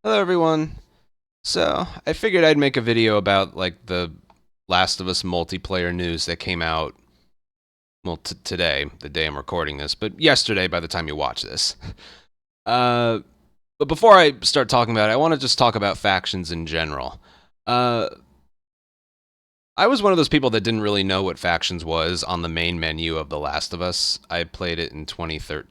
Hello everyone. So, I figured I'd make a video about like the Last of Us multiplayer news that came out well today, the day I'm recording this, but yesterday by the time you watch this. Uh but before I start talking about it, I want to just talk about factions in general. Uh I was one of those people that didn't really know what factions was on the main menu of The Last of Us. I played it in 2013.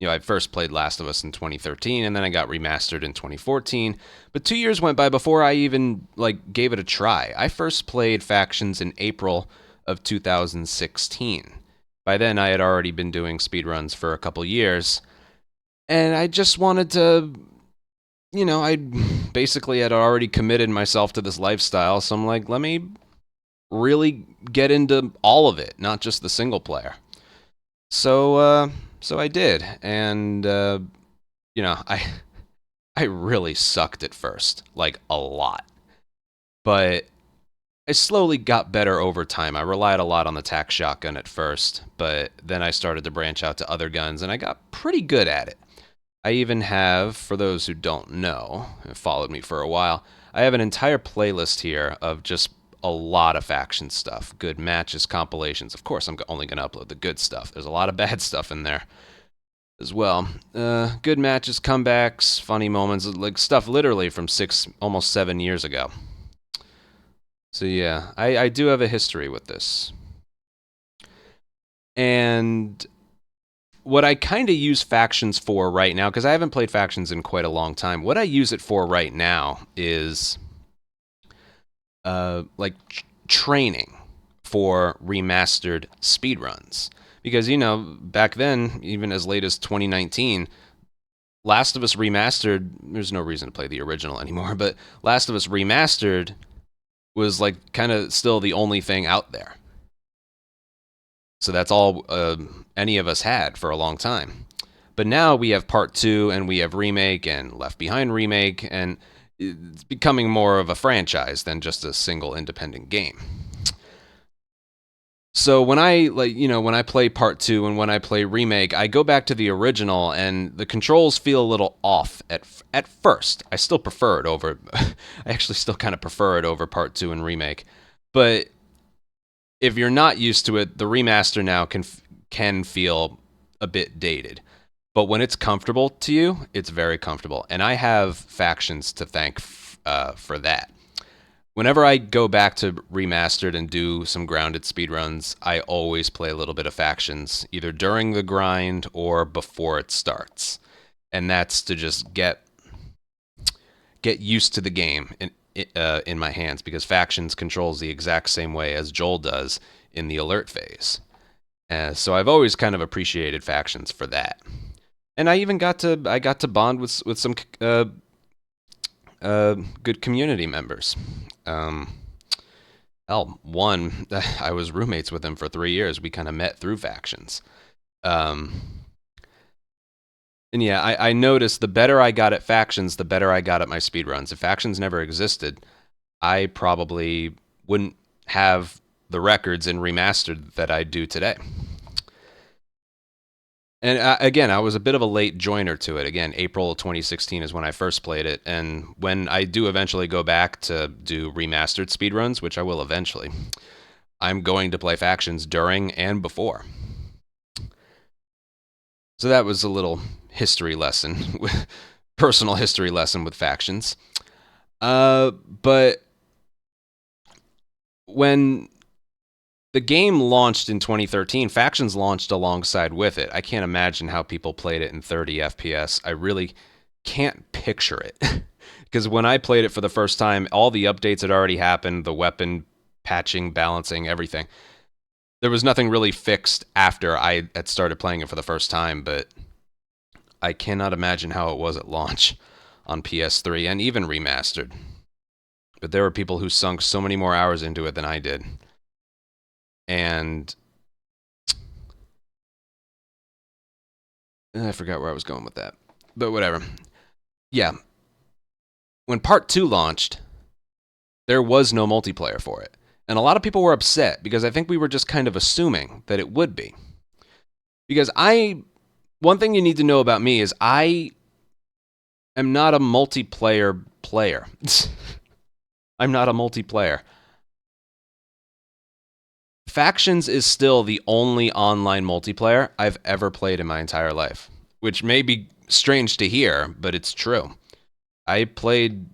I first played Last of Us in 2013, and then I got remastered in 2014. But 2 years went by before I even gave it a try. I first played factions in April of 2016. By then, I had already been doing speedruns for a couple years, and I just wanted to, I basically had already committed myself to this lifestyle, so I'm like, let me really get into all of it, not just the single player. So I did, and you know, I I really sucked at first, like a lot, but I slowly got better over time. I relied a lot on the tac shotgun at first, but then I started to branch out to other guns, and I got pretty good at it. I even have, for those who don't know, have followed me for a while, I have an entire playlist here of just a lot of faction stuff, good matches, compilations. Of course, I'm only going to upload the good stuff. There's a lot of bad stuff in there as well. Good matches, comebacks, funny moments, like stuff literally from almost 7 years ago. So yeah, I do have a history with this. And what I kind of use factions for right now, because I haven't played factions in quite a long time, what I use it for right now is training for remastered speedruns. Because, back then, even as late as 2019, Last of Us Remastered, there's no reason to play the original anymore, but Last of Us Remastered was like kind of still the only thing out there. So that's all any of us had for a long time. But now we have Part 2 and we have Remake and Left Behind Remake, and it's becoming more of a franchise than just a single independent game. So when I play Part 2 and when I play Remake, I go back to the original and the controls feel a little off at first. I still prefer it over I actually still kind of prefer it over Part 2 and Remake. But if you're not used to it, the remaster now can feel a bit dated. But when it's comfortable to you, it's very comfortable. And I have factions to thank for that. Whenever I go back to remastered and do some grounded speedruns, I always play a little bit of factions, either during the grind or before it starts. And that's to just get used to the game in my hands, because factions controls the exact same way as Joel does in the alert phase. So I've always kind of appreciated factions for that. And I even got to bond with some good community members. One, I was roommates with him for 3 years. We kind of met through factions. And yeah, I noticed the better I got at factions, the better I got at my speedruns. If factions never existed, I probably wouldn't have the records in remastered that I do today. And again, I was a bit of a late joiner to it. Again, April 2016 is when I first played it. And when I do eventually go back to do remastered speedruns, which I will eventually, I'm going to play factions during and before. So that was a little history lesson, personal history lesson with factions. But when the game launched in 2013, factions launched alongside with it. I can't imagine how people played it in 30 FPS. I really can't picture it. Because when I played it for the first time, all the updates had already happened, the weapon patching, balancing, everything. There was nothing really fixed after I had started playing it for the first time, but I cannot imagine how it was at launch on PS3 and even remastered. But there were people who sunk so many more hours into it than I did. And I forgot where I was going with that. But whatever. Yeah. When Part 2 launched, there was no multiplayer for it. And a lot of people were upset because I think we were just kind of assuming that it would be. Because one thing you need to know about me is I am not a multiplayer player. I'm not a multiplayer. Factions is still the only online multiplayer I've ever played in my entire life, which may be strange to hear, but it's true. I played,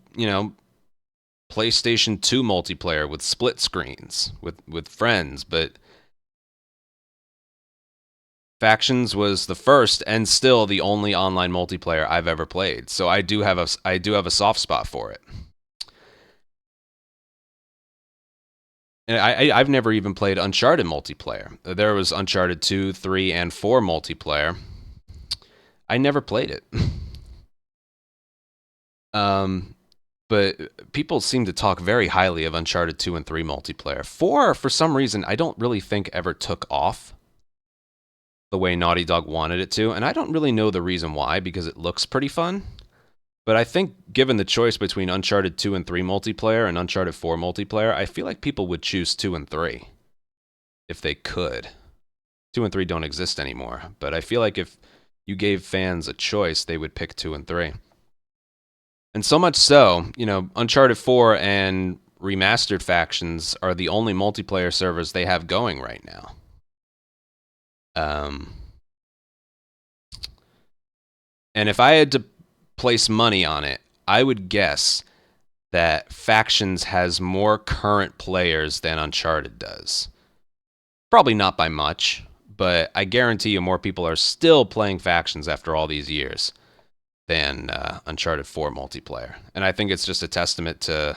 PlayStation 2 multiplayer with split screens with friends, but Factions was the first and still the only online multiplayer I've ever played. So I do have a soft spot for it. And I've never even played Uncharted multiplayer. There was Uncharted 2, 3, and 4 multiplayer. I never played it. But people seem to talk very highly of Uncharted 2 and 3 multiplayer. 4, for some reason, I don't really think ever took off the way Naughty Dog wanted it to, and I don't really know the reason why, because it looks pretty fun. But I think given the choice between Uncharted 2 and 3 multiplayer and Uncharted 4 multiplayer, I feel like people would choose 2 and 3 if they could. 2 and 3 don't exist anymore, but I feel like if you gave fans a choice, they would pick 2 and 3. And so much so, Uncharted 4 and Remastered Factions are the only multiplayer servers they have going right now. And if I had to place money on it, I would guess that Factions has more current players than Uncharted does. Probably not by much, but I guarantee you more people are still playing Factions after all these years than Uncharted 4 multiplayer. And I think it's just a testament to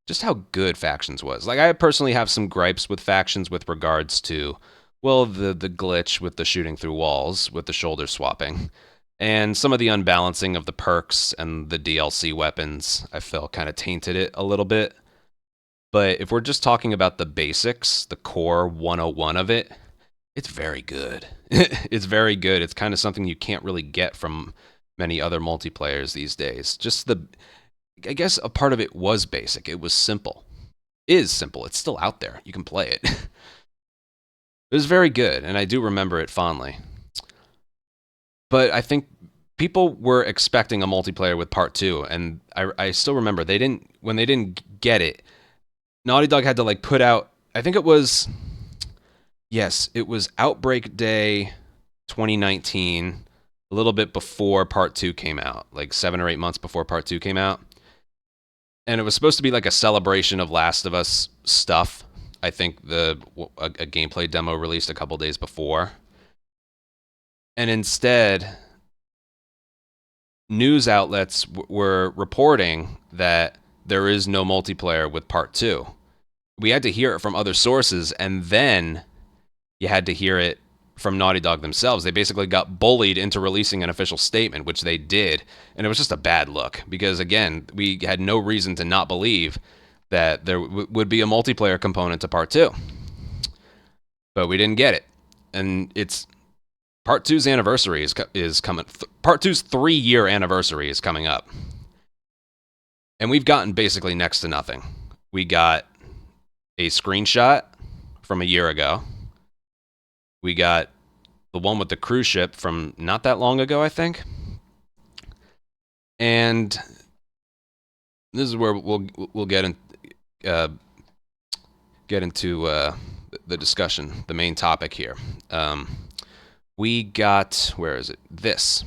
just how good Factions was. Like, I personally have some gripes with Factions with regards to, well, the glitch with the shooting through walls, with the shoulder swapping, and some of the unbalancing of the perks and the DLC weapons, I felt kind of tainted it a little bit. But if we're just talking about the basics, the core 101 of it, it's very good. It's very good. It's kind of something you can't really get from many other multiplayers these days. I guess a part of it was basic. It was simple. It is simple. It's still out there. You can play it. It was very good, and I do remember it fondly. But I think people were expecting a multiplayer with part 2, and I still remember when they didn't get it, Naughty Dog had to put out, I think it was Outbreak Day 2019, a little bit before part 2 came out, 7 or 8 months before part 2 came out. And it was supposed to be a celebration of Last of Us stuff. I think a gameplay demo released a couple days before. And instead, news outlets were reporting that there is no multiplayer with part 2. We had to hear it from other sources, and then you had to hear it from Naughty Dog themselves. They basically got bullied into releasing an official statement, which they did, and it was just a bad look, because again, we had no reason to not believe that there would be a multiplayer component to part 2. But we didn't get it, and Part 2's anniversary is coming. Part 2's 3-year anniversary is coming up. And we've gotten basically next to nothing. We got a screenshot from a year ago. We got the one with the cruise ship from not that long ago, I think. And this is where we'll get into the discussion, the main topic here. We got, where is it? This.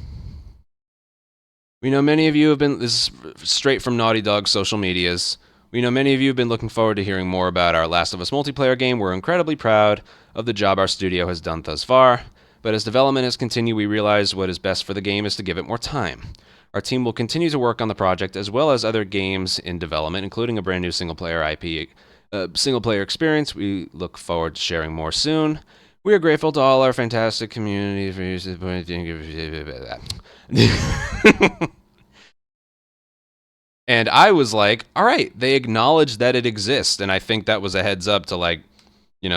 We know many of you have been, this is straight from Naughty Dog's social medias. We know many of you have been looking forward to hearing more about our Last of Us multiplayer game. We're incredibly proud of the job our studio has done thus far. But as development has continued, we realize what is best for the game is to give it more time. Our team will continue to work on the project as well as other games in development, including a brand new single-player IP, single-player experience. We look forward to sharing more soon. We are grateful to all our fantastic community for your support. And I was like, all right, they acknowledge that it exists. And I think that was a heads up to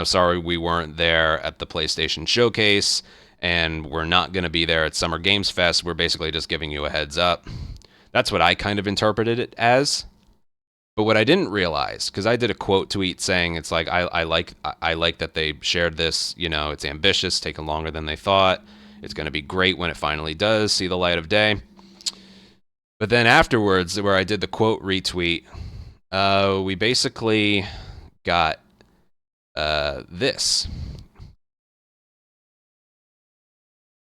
sorry we weren't there at the PlayStation Showcase, and we're not going to be there at Summer Games Fest. We're basically just giving you a heads up. That's what I kind of interpreted it as. But what I didn't realize, because I did a quote tweet saying it's like I like that they shared this. It's ambitious, taking longer than they thought. It's going to be great when it finally does see the light of day. But then afterwards, where I did the quote retweet, we basically got this.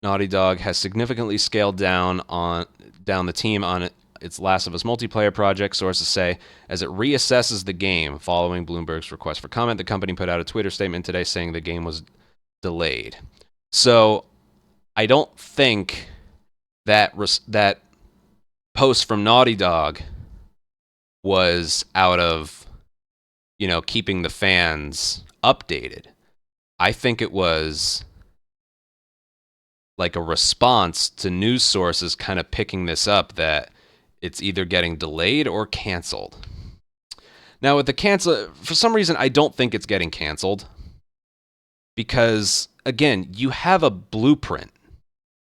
Naughty Dog has significantly scaled down the team on its Last of Us multiplayer project, sources say, as it reassesses the game following Bloomberg's request for comment. The company put out a Twitter statement today saying the game was delayed. So I don't think that post from Naughty Dog was out of, keeping the fans updated. I think it was like a response to news sources kind of picking this up, that it's either getting delayed or canceled. Now, with the cancel, for some reason, I don't think it's getting canceled. Because, again, you have a blueprint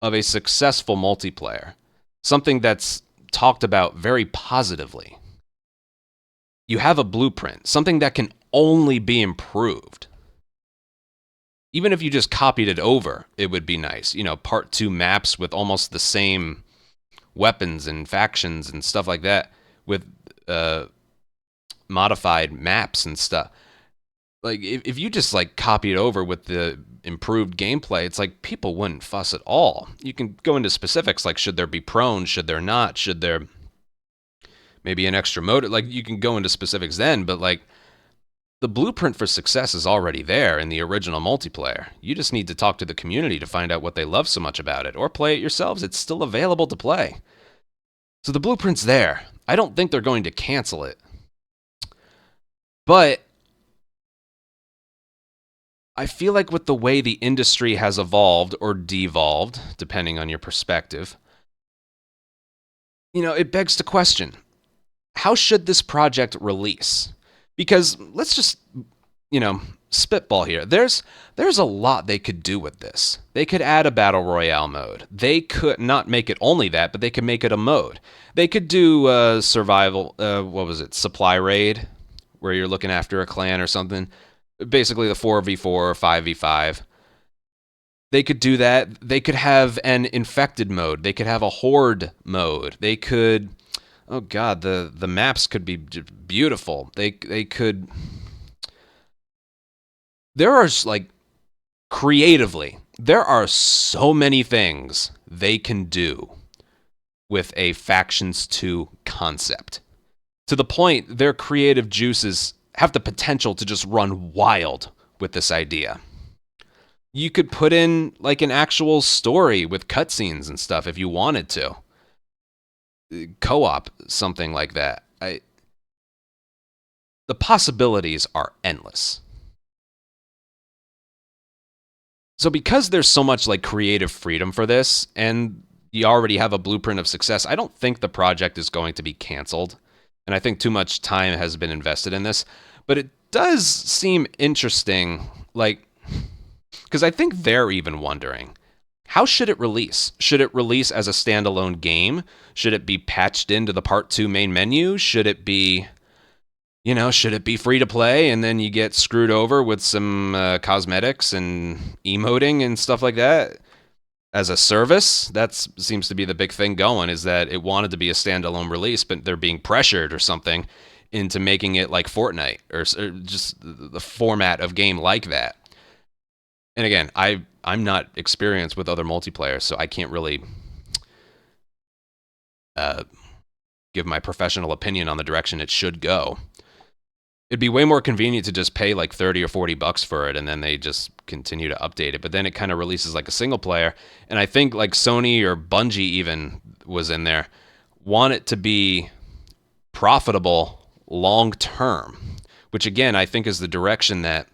of a successful multiplayer. Something that's talked about very positively. You have a blueprint. Something that can only be improved. Even if you just copied it over, it would be nice. Part 2 maps with almost the same weapons and factions and stuff like that, with modified maps and stuff. Like, if you just copy it over with the improved gameplay, it's like people wouldn't fuss at all. You can go into specifics, like should there be prone, should there not, should there maybe an extra mode? You can go into specifics then, but the blueprint for success is already there in the original multiplayer. You just need to talk to the community to find out what they love so much about it, or play it yourselves. It's still available to play. So the blueprint's there. I don't think they're going to cancel it. But I feel like with the way the industry has evolved or devolved, depending on your perspective, it begs the question, how should this project release? Because let's just, spitball here. There's a lot they could do with this. They could add a battle royale mode. They could not make it only that, but they could make it a mode. They could do survival, supply raid, where you're looking after a clan or something. Basically the 4v4 or 5v5. They could do that. They could have an infected mode. They could have a horde mode. They could... Oh God, the maps could be beautiful. They could... There are, creatively, there are so many things they can do with a Factions 2 concept. To the point, their creative juices have the potential to just run wild with this idea. You could put in, an actual story with cutscenes and stuff if you wanted to. Co-op, something like that. The possibilities are endless. So because there's so much creative freedom for this, and you already have a blueprint of success, I don't think the project is going to be canceled. And I think too much time has been invested in this. But it does seem interesting, because I think they're even wondering, how should it release? Should it release as a standalone game? Should it be patched into the Part 2 main menu? Should it be, should it be free to play and then you get screwed over with some cosmetics and emoting and stuff like that? As a service, that seems to be the big thing going, is that it wanted to be a standalone release, but they're being pressured or something into making it like Fortnite or just the format of game like that. And again, I'm not experienced with other multiplayer, so I can't really give my professional opinion on the direction it should go. It'd be way more convenient to just pay $30 or $40 for it, and then they just continue to update it. But then it kind of releases like a single player, and I think Sony or Bungie even was in there, want it to be profitable long term, which again I think is the direction that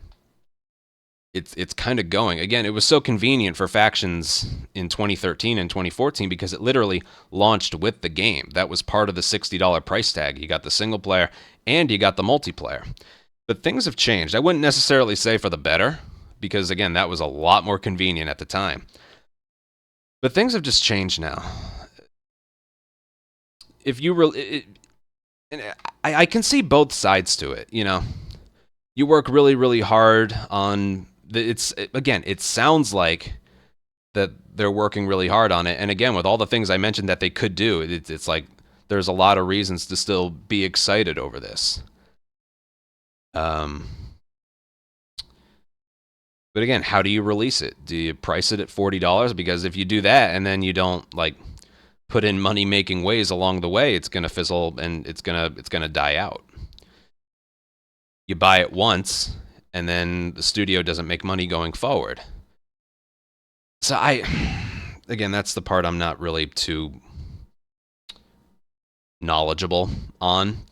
it's kind of going. Again, it was so convenient for Factions in 2013 and 2014 because it literally launched with the game. That was part of the $60 price tag. You got the single player and you got the multiplayer. But things have changed. I wouldn't necessarily say for the better, because again, that was a lot more convenient at the time. But things have just changed now. If you really... I can see both sides to it, You work really, really hard on... It sounds like that they're working really hard on it. And again, with all the things I mentioned that they could do, it's like there's a lot of reasons to still be excited over this. But again, how do you release it? Do you price it at $40? Because if you do that and then you don't like put in money making ways along the way, it's gonna fizzle and it's gonna die out. You buy it once and then the studio doesn't make money going forward. So again, that's the part I'm not really too knowledgeable on.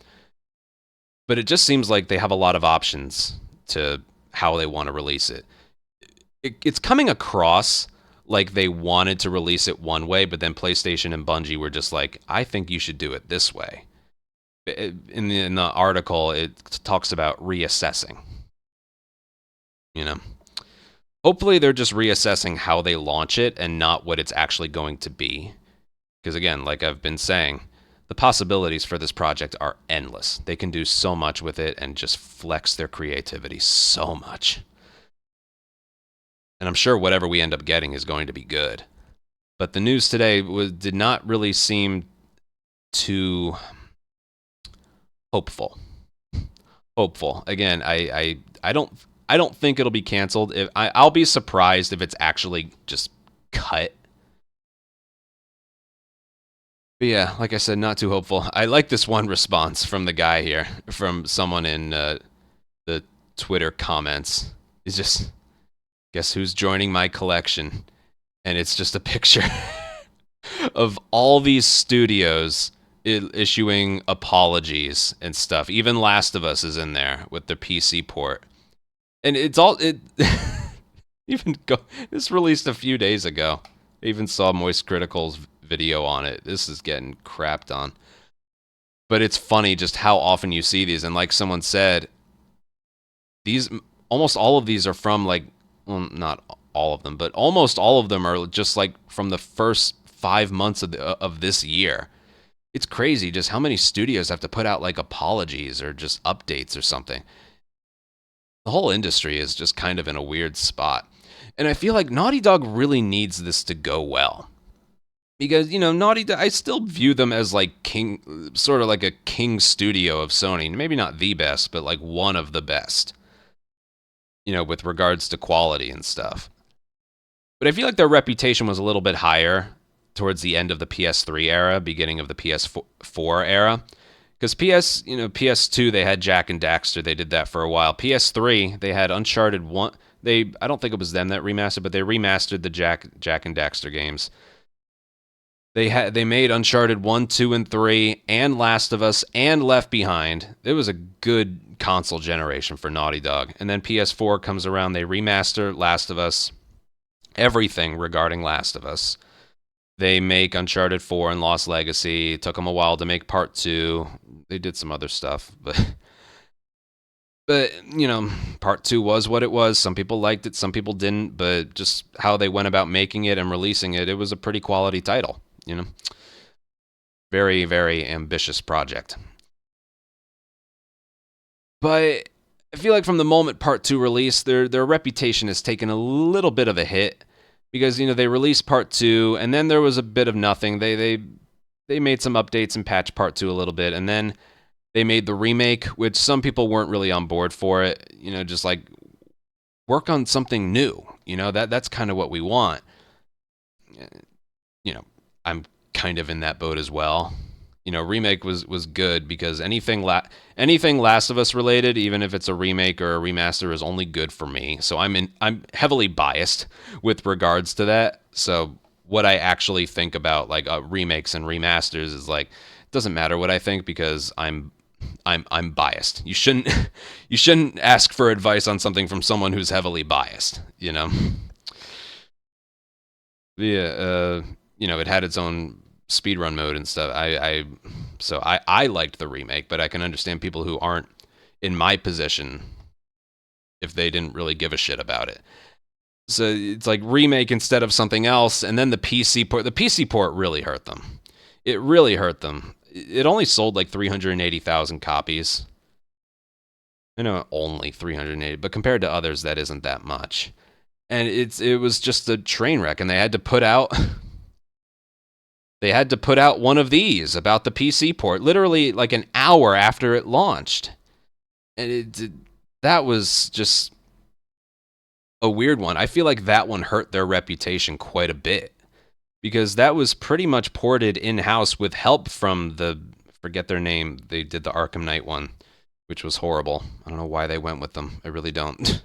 But it just seems like they have a lot of options to how they want to release it. It's coming across like they wanted to release it one way, but then PlayStation and Bungie were just like, I think you should do it this way. In the article, it talks about reassessing. You know, hopefully they're just reassessing how they launch it and not what it's actually going to be. Because again, like I've been saying, the possibilities for this project are endless. They can do so much with it and just flex their creativity so much. And I'm sure whatever we end up getting is going to be good. But the news today did not really seem too hopeful. Again, I don't think it'll be canceled. I'll be surprised if it's actually just cut. But yeah, like I said, not too hopeful. I like this one response from the guy here, from someone in the Twitter comments. He's just, guess who's joining my collection? And it's just a picture of all these studios issuing apologies and stuff. Even Last of Us is in there with the PC port. And it's all this released a few days ago. I even saw Moist Critical's video on it. This is getting crapped on. But it's funny just how often you see these. And like someone said, almost all of these are from like, well, not all of them, but almost all of them are just like from the first 5 months of this year. It's crazy just how many studios have to put out like apologies or just updates or something. The whole industry is just kind of in a weird spot. And I feel like Naughty Dog really needs this to go well. Because, Naughty Dog, I still view them as like sort of like a king studio of Sony. Maybe not the best, but like one of the best. With regards to quality and stuff. But I feel like their reputation was a little bit higher towards the end of the PS3 era, beginning of the PS4 era. Because PS2, they had Jak and Daxter. They did that for a while. PS3, they had Uncharted 1. I don't think it was them that remastered, but they remastered the Jak and Daxter games. They made Uncharted 1, 2, and 3, and Last of Us, and Left Behind. It was a good console generation for Naughty Dog. And then PS4 comes around, they remaster Last of Us, everything regarding Last of Us. They make Uncharted 4 and Lost Legacy. It took them a while to make Part 2. They did some other stuff, but Part 2 was what it was. Some people liked it, some people didn't, but just how they went about making it and releasing it, it was a pretty quality title. Very, very ambitious project. But I feel like from the moment Part 2 released, their reputation has taken a little bit of a hit because, they released Part 2 and then there was a bit of nothing. They made some updates and patched Part 2 a little bit, and then they made the remake, which some people weren't really on board for it. Just like work on something new. That's kind of what we want. I'm kind of in that boat as well. Remake was good because anything Last of Us related, even if it's a remake or a remaster, is only good for me. So I'm heavily biased with regards to that. So what I actually think about like remakes and remasters is like, it doesn't matter what I think because I'm biased. You shouldn't ask for advice on something from someone who's heavily biased. Yeah. It had its own speedrun mode and stuff. I liked the remake, but I can understand people who aren't in my position if they didn't really give a shit about it. So it's like remake instead of something else, and then the PC port. The PC port really hurt them. It really hurt them. It only sold like 380,000 copies. I know only 380, but compared to others, that isn't that much. And it was just a train wreck, and they had to put out They had to put out one of these about the PC port, literally like an hour after it launched. And that was just a weird one. I feel like that one hurt their reputation quite a bit because that was pretty much ported in-house with help from forget their name. They did the Arkham Knight one, which was horrible. I don't know why they went with them. I really don't.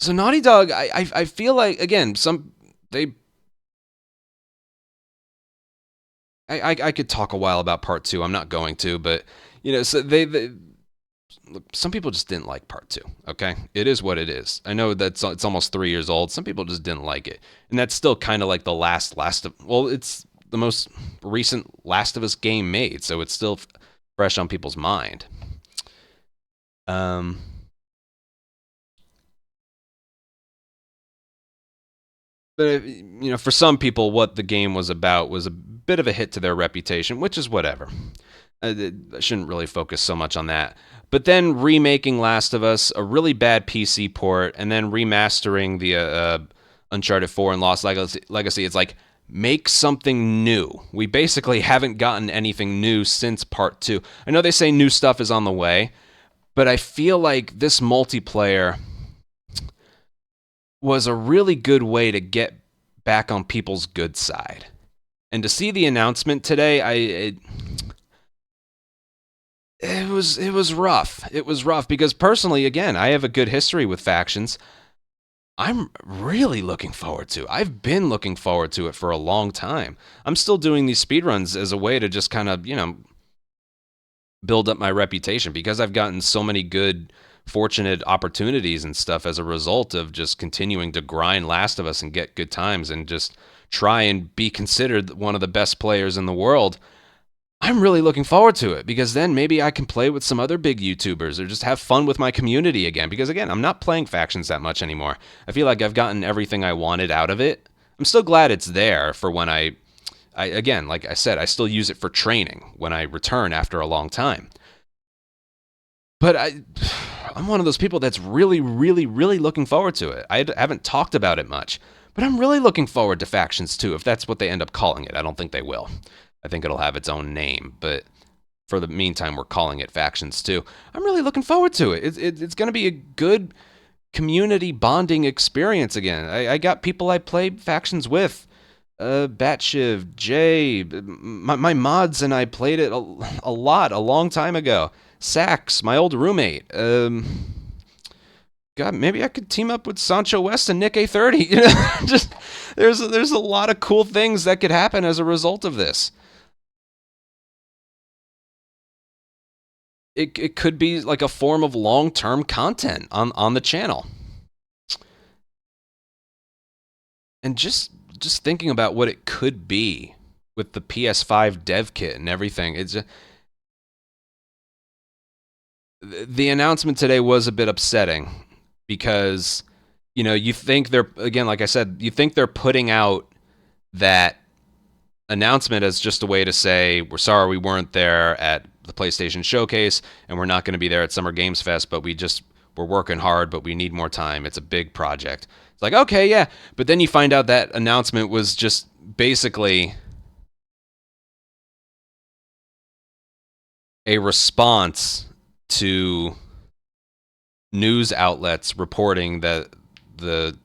So Naughty Dog, I feel like, again, I could talk a while about part 2. I'm not going to, but so some people just didn't like part 2. Okay, it is what it is. I know it's almost 3 years old. Some people just didn't like it, and that's still kind of like the it's the most recent Last of Us game made, so it's still fresh on people's mind. But for some people, what the game was about was a bit of a hit to their reputation, which is whatever. I shouldn't really focus so much on that. But then remaking Last of Us, a really bad PC port, and then remastering the Uncharted 4 and Lost Legacy, it's like, make something new. We basically haven't gotten anything new since part 2. I know they say new stuff is on the way, but I feel like this multiplayer was a really good way to get back on people's good side. And to see the announcement today, it was rough. It was rough because personally, again, I have a good history with factions. I'm really looking forward to. I've been looking forward to it for a long time. I'm still doing these speedruns as a way to just kind of, build up my reputation because I've gotten so many good, fortunate opportunities and stuff as a result of just continuing to grind Last of Us and get good times and just try and be considered one of the best players in the world. I'm really looking forward to it because then maybe I can play with some other big YouTubers or just have fun with my community again. Because again, I'm not playing factions that much anymore. I feel like I've gotten everything I wanted out of it. I'm still glad it's there for when I again, like I said, I still use it for training when I return after a long time. But I'm one of those people that's really, really, really looking forward to it. I haven't talked about it much, but I'm really looking forward to Factions 2, if that's what they end up calling it. I don't think they will. I think it'll have its own name, but for the meantime, we're calling it Factions 2. I'm really looking forward to it. It's going to be a good community bonding experience again. I got people I play Factions with. Batshiv, Jay, my mods and I played it a lot a long time ago. Sax, my old roommate. God, maybe I could team up with Sancho West and Nick A30. Just there's a lot of cool things that could happen as a result of this. It could be like a form of long-term content on the channel. And just thinking about what it could be with the PS5 dev kit and everything, it's the announcement today was a bit upsetting because you think they're, again, like I said, you think they're putting out that announcement as just a way to say, we're sorry we weren't there at the PlayStation Showcase and we're not going to be there at Summer Games Fest, but we're working hard, but we need more time. It's a big project. It's like, okay, yeah. But then you find out that announcement was just basically a response to news outlets reporting that the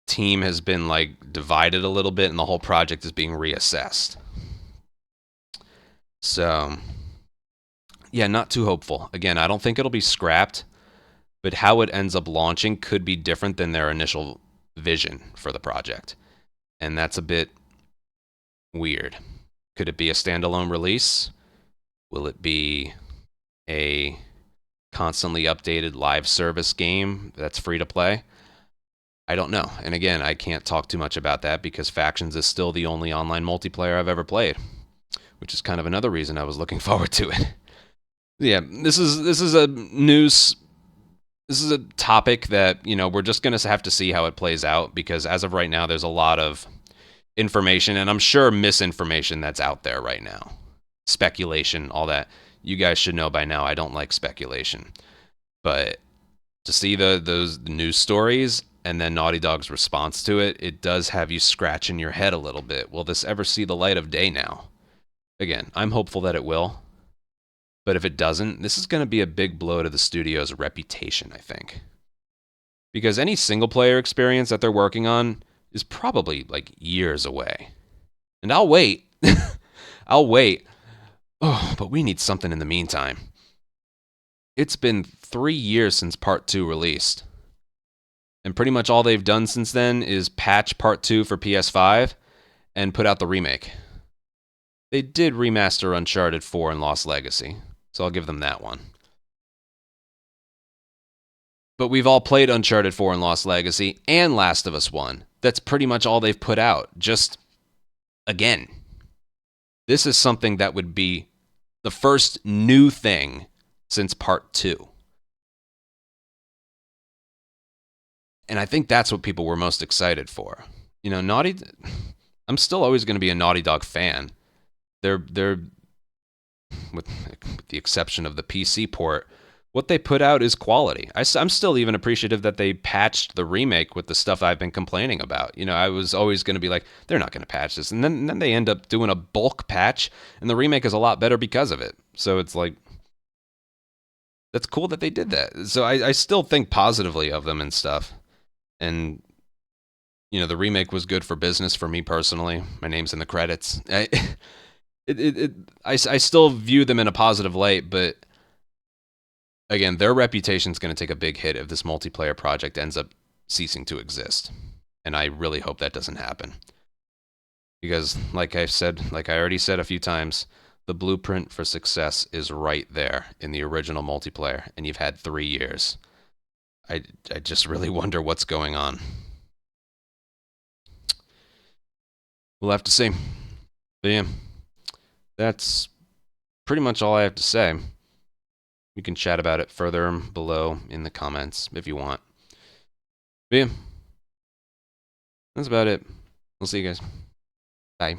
team has been like divided a little bit and the whole project is being reassessed. So, yeah, not too hopeful. Again, I don't think it'll be scrapped, but how it ends up launching could be different than their initial vision for the project. And that's a bit weird. Could it be a standalone release? Will it be a constantly updated live service game that's free to play? I don't know. And again, I can't talk too much about that because Factions is still the only online multiplayer I've ever played, which is kind of another reason I was looking forward to it. Yeah, this is a news. This is a topic that, we're just going to have to see how it plays out because as of right now, there's a lot of information and I'm sure misinformation that's out there right now. Speculation, all that. You guys should know by now I don't like speculation. But to see those news stories and then Naughty Dog's response to it, it does have you scratching your head a little bit. Will this ever see the light of day now? Again, I'm hopeful that it will. But if it doesn't, this is going to be a big blow to the studio's reputation, I think. Because any single-player experience that they're working on is probably, like, years away. And I'll wait. I'll wait. Oh, but we need something in the meantime. It's been 3 years since Part 2 released. And pretty much all they've done since then is patch Part 2 for PS5 and put out the remake. They did remaster Uncharted 4 and Lost Legacy, so I'll give them that one. But we've all played Uncharted 4 and Lost Legacy and Last of Us 1. That's pretty much all they've put out. Just, again, this is something that would be the first new thing since Part 2. And I think that's what people were most excited for. You know, I'm still always going to be a Naughty Dog fan. They're with the exception of the PC port, what they put out is quality. I'm still even appreciative that they patched the remake with the stuff I've been complaining about. You know, I was always going to be like, they're not going to patch this. And then they end up doing a bulk patch, and the remake is a lot better because of it. So it's like, that's cool that they did that. So I still think positively of them and stuff. And, you know, the remake was good for business for me personally. My name's in the credits. I still view them in a positive light, but again, their reputation's going to take a big hit if this multiplayer project ends up ceasing to exist. And I really hope that doesn't happen. Because, like I already said a few times, the blueprint for success is right there in the original multiplayer, and you've had 3 years. I just really wonder what's going on. We'll have to see. But yeah, that's pretty much all I have to say. We can chat about it further below in the comments if you want. But yeah, that's about it. We'll see you guys. Bye.